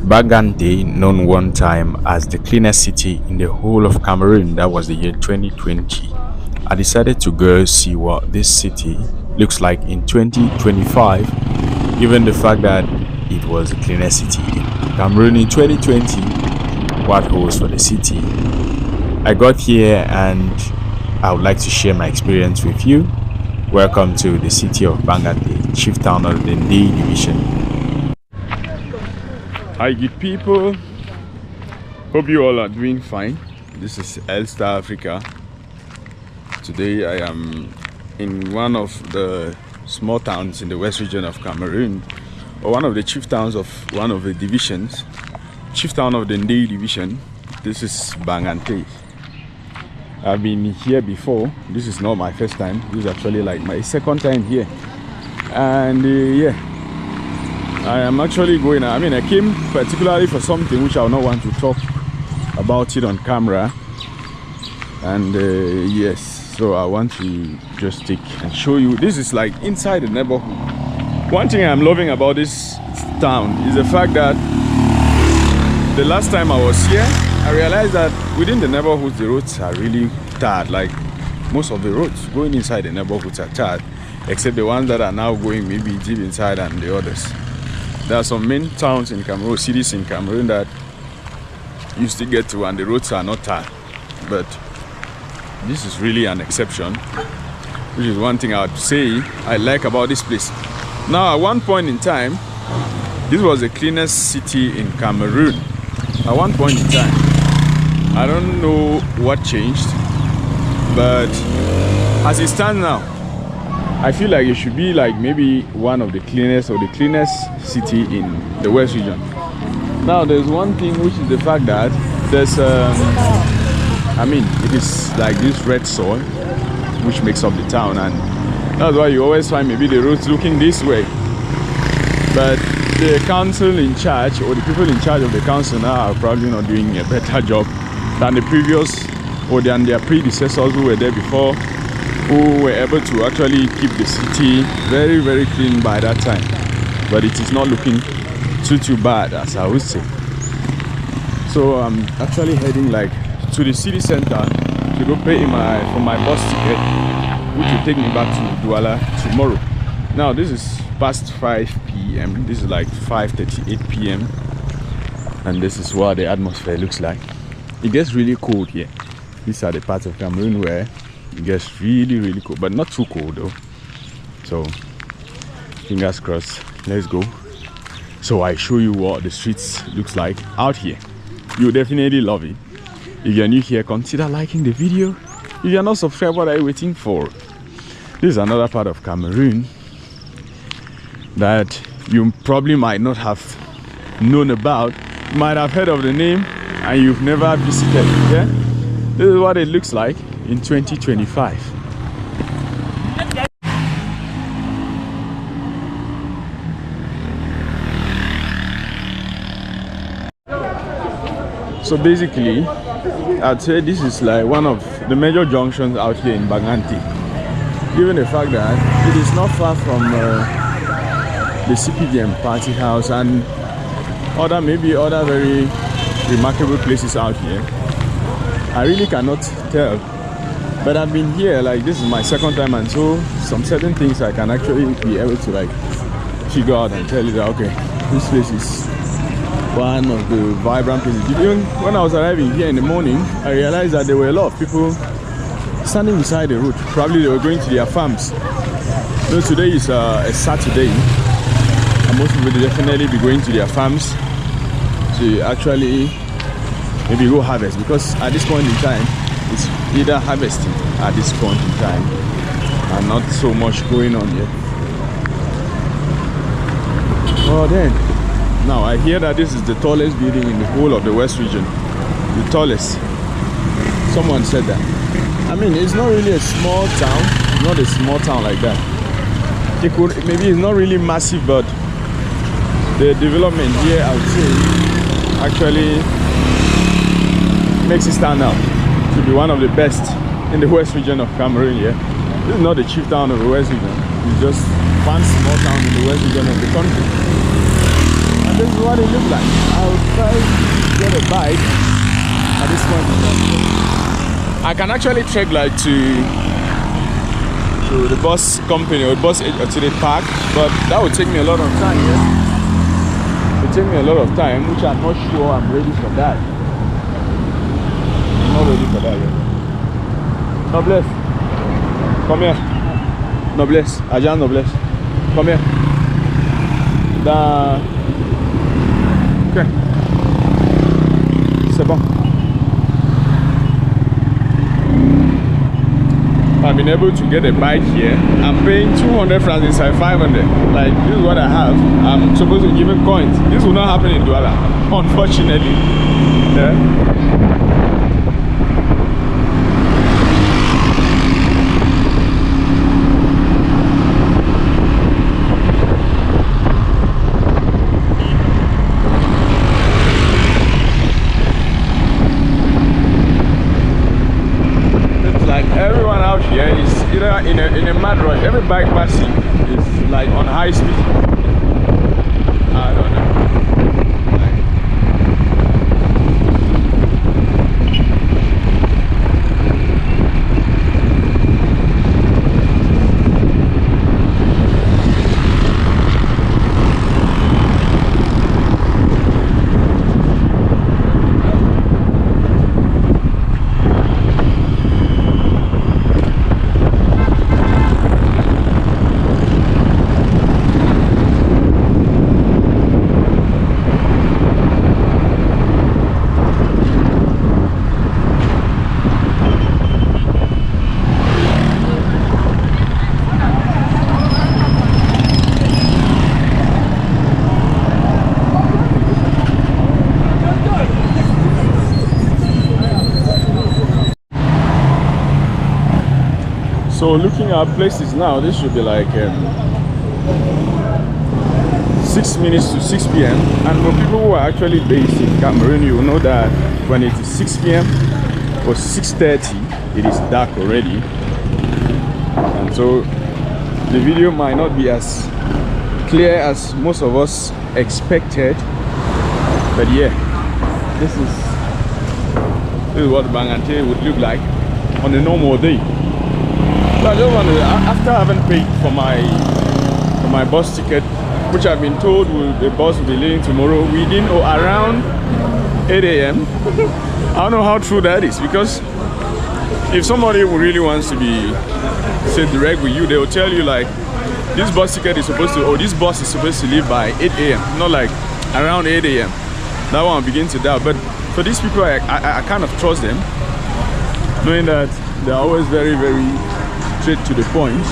Bangante, known one time as the cleanest city in the whole of Cameroon, that was the year 2020. I decided to go see what this city looks like in 2025, given the fact that it was the cleanest city in Cameroon in 2020. What holds for the city? I got here and I would like to share my experience with you. Welcome to the city of Bangante, chief town of the Ndei division. Hi, good people. Hope you all are doing fine. This is Elstar Africa. Today I am in one of the small towns in the west region of Cameroon, or one of the chief towns of one of the divisions, chief town of the Ndei division. This is Bangante. I've been here before. This is not my first time. This is actually like my second time here. And yeah, I am actually going. I came particularly for something which I will not want to talk about it on camera. And yes, so I want to just take and show you. This is like inside the neighborhood. One thing I'm loving about this town is the fact that the last time I was here, I realized that within the neighborhoods, the roads are really tarred. Like most of the roads going inside the neighborhoods are tarred, except the ones that are now going maybe deep inside and the others. There are some main towns in Cameroon, cities in Cameroon that you still get to and the roads are not tarred. But this is really an exception, which is one thing I would say I like about this place. Now, at one point in time, this was the cleanest city in Cameroon. At one point in time, I don't know what changed, but as it stands now, I feel like it should be like maybe one of the cleanest or the cleanest city in the west region. Now there's one thing, which is the fact that there's it is like this red soil which makes up the town, and that's why you always find maybe the roads looking this way. But the council in charge, or the people in charge of the council now, are probably not doing a better job than the previous or than their predecessors who were there before, who were able to actually keep the city very, very clean by that time. But it is not looking too bad, as I would say. So I'm actually heading like to the city center to go pay for my bus ticket, which will take me back to Douala tomorrow. Now this is past 5 p.m. This is like 5:38 p.m. and this is what the atmosphere looks like. It gets really cold here. These are the parts of Cameroon where it gets really, really cold, but not too cold though. So fingers crossed. Let's go. So I show you what the streets looks like out here. You'll definitely love it. If you're new here, consider liking the video. If you're not subscribed, what are you waiting for? This is another part of Cameroon that you probably might not have known about. You might have heard of the name and you've never visited. Yeah? This is what it looks like in 2025. So basically, I'd say this is like one of the major junctions out here in Bangante, given the fact that it is not far from the CPDM party house and maybe other very remarkable places out here. I really cannot tell, but I've been here, like this is my second time, and so some certain things I can actually be able to like figure out and tell you that okay, this place is one of the vibrant places. Even when I was arriving here in the morning, I realized that there were a lot of people standing beside the road. Probably they were going to their farms. So today is a Saturday, and most people will definitely be going to their farms to actually maybe go harvest, because at this point in time it's either harvesting at this point in time and not so much going on yet. Oh, then now I hear that this is the tallest building in the whole of the west region. The tallest. Someone said that. It's not really a small town, not a small town like that. Maybe it's not really massive, but the development here, I would say, actually makes it stand out to be one of the best in the west region of Cameroon. Yeah, this is not the chief town of the west region. It's just one small town in the west region of the country. this is what it looks like. I'll try to get a bike at this point. I can actually trek like to the bus company or bus or to the park, but that would take me a lot of time. Yeah? It would take me a lot of time, which I'm not sure I'm ready for that. I'm not ready for that yet. Noblesse, come here. Noblesse, agent Noblesse, come here. Ok. C'est bon. I've been able to get a bike here. I'm paying 200 francs inside 500. Like, this is what I have. I'm supposed to give him coins. This will not happen in Douala, unfortunately. Yeah. In a mad rush. Every bike passing is like on high speed. I don't know. So looking at places now, this should be like 6 minutes to 6 p.m. And for people who are actually based in Cameroon, you will know that when it is 6 p.m. or 6:30, it is dark already. And so the video might not be as clear as most of us expected. But yeah, this is what Bangante would look like on a normal day. So I just wanted, after having paid for my bus ticket, which I've been told the bus will be leaving tomorrow within or around 8 a.m. I don't know how true that is, because if somebody who really wants to be say direct with you, they will tell you like this bus ticket is supposed to, or this bus is supposed to leave by 8 a.m. not like around 8 a.m. That one I begin to doubt. But for these people, I kind of trust them, knowing that they're always very, very straight to the point.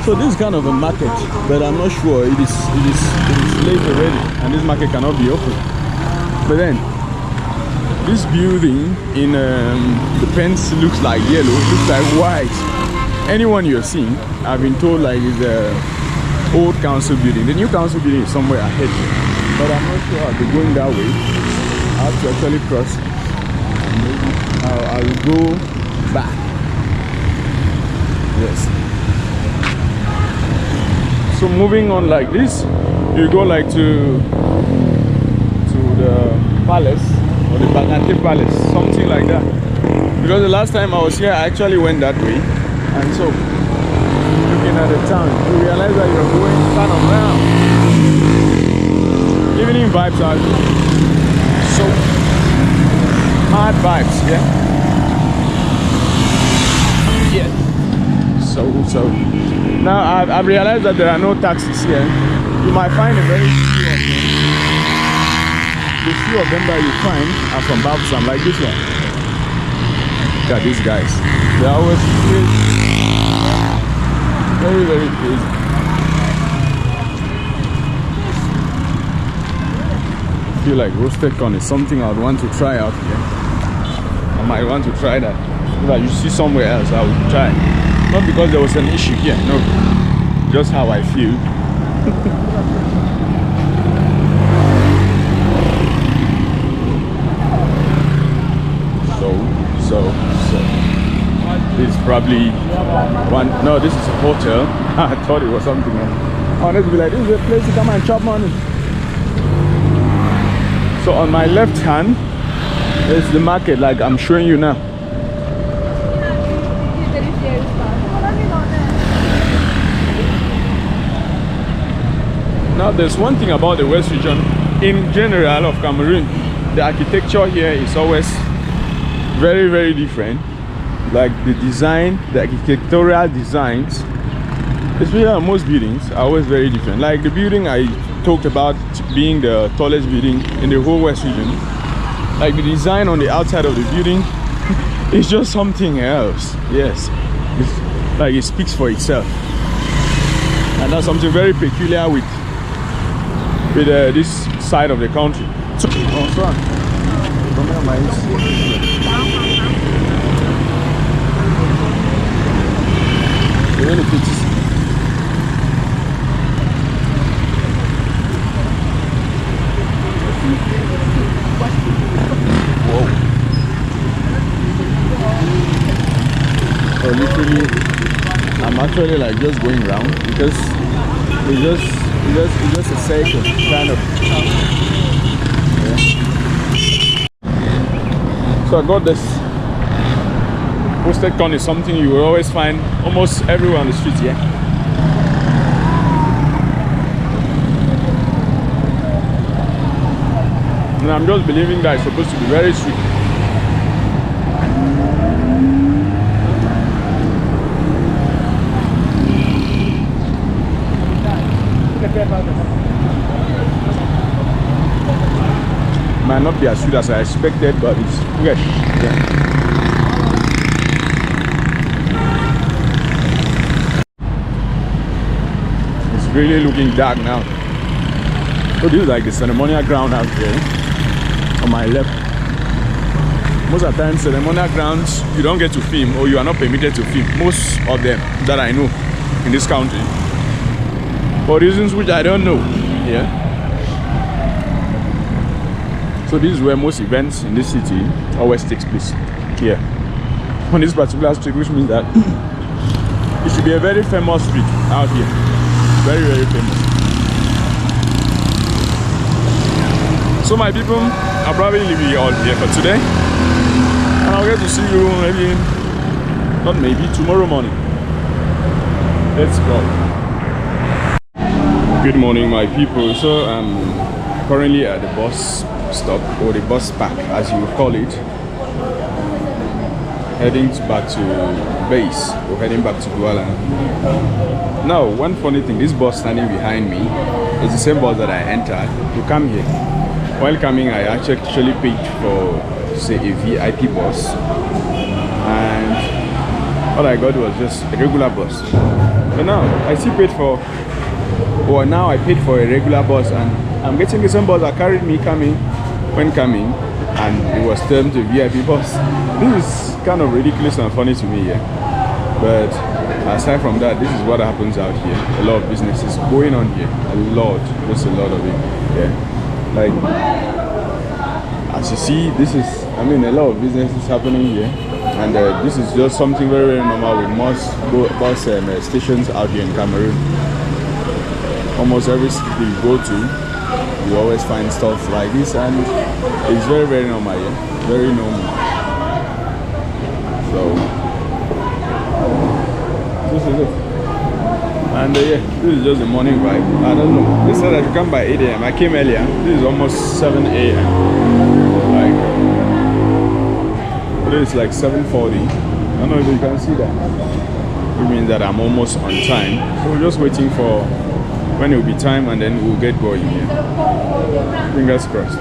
So this is kind of a market, but I'm not sure it is late already, and this market cannot be open. But then this building in the fence looks like yellow, looks like white. Anyone you're seeing, I've been told like is a old council building. The new council building is somewhere ahead, but I'm not sure I'll be going that way. I have to actually cross, and maybe I'll go back. Yes. So moving on like this, you go like to the palace, or the Bangante palace, something like that. Because the last time I was here, I actually went that way, and so looking at the town, you realize that you're going kind of round. Evening vibes are so mad vibes, yeah. So now I've realized that there are no taxis here. You might find a very few of them. The few of them that you find are from Babsam, like this one. Look at these guys. They're always crazy. Very, very crazy. I feel like roasted corn is something I would want to try out here. I might want to try that. If I see somewhere else, I would try. Not because there was an issue here, no. Just how I feel. So This is probably one. No, this is a hotel. I thought it was something else. I wanted to be like, this is a place to come and chop money. So on my left hand is the market, like I'm showing you now. Now there's one thing about the West region in general of Cameroon. The architecture here is always very, very different. Like the design, the architectural designs, especially on most buildings, are always very different. Like the building I talked about being the tallest building in the whole West region, like the design on the outside of the building is just something else. Yes, it's like it speaks for itself, and that's something very peculiar with this side of the country. So, really fits. Whoa. So literally I'm actually like just going around because it's just a circle kind of. Yeah. So I got this. Roasted corn is something you will always find almost everywhere on the street, yeah. And I'm just believing that it's supposed to be very sweet. Might not be as sweet as I expected, but it's fresh. Yeah. Really looking dark now. So this is like the ceremonial ground out there on my left. Most of the time ceremonial grounds you don't get to film, or you are not permitted to film. Most of them that I know in this country, for reasons which I don't know. Yeah. So this is where most events in this city always takes place, here on this particular street, which means that it should be a very famous street out here. Very, very famous. So my people, I'll probably leave you all here for today, and I'll get to see you maybe, not maybe, tomorrow morning. Let's go. Good morning, my people. So I'm currently at the bus stop, or the bus park as you call it, heading back to base, or heading back to Douala. Now, one funny thing, this bus standing behind me is the same bus that I entered to come here. While coming, I actually paid for, say, a VIP bus, and all I got was just a regular bus. But now, I still paid for, or now I paid for a regular bus, and I'm getting the same bus that carried me when coming, and it was termed a VIP bus. This is kind of ridiculous and funny to me, yeah. But aside from that, this is what happens out here. A lot of businesses going on here. A lot, just a lot of it. Yeah. Like, as you see, this is, I mean, a lot of businesses happening here. And this is just something very, very normal with most bus stations out here in Cameroon. Almost every city you go to, you always find stuff like this, and it's very, very normal, yeah. Very normal. So this is it. And yeah, this is just the morning vibe. I don't know. They said I should come by 8 AM. I came earlier. This is almost 7 AM. Like, today is like 7:40. I don't know if you can see that. It means that I'm almost on time. So we're just waiting for when it will be time, and then we'll get going here. Fingers crossed.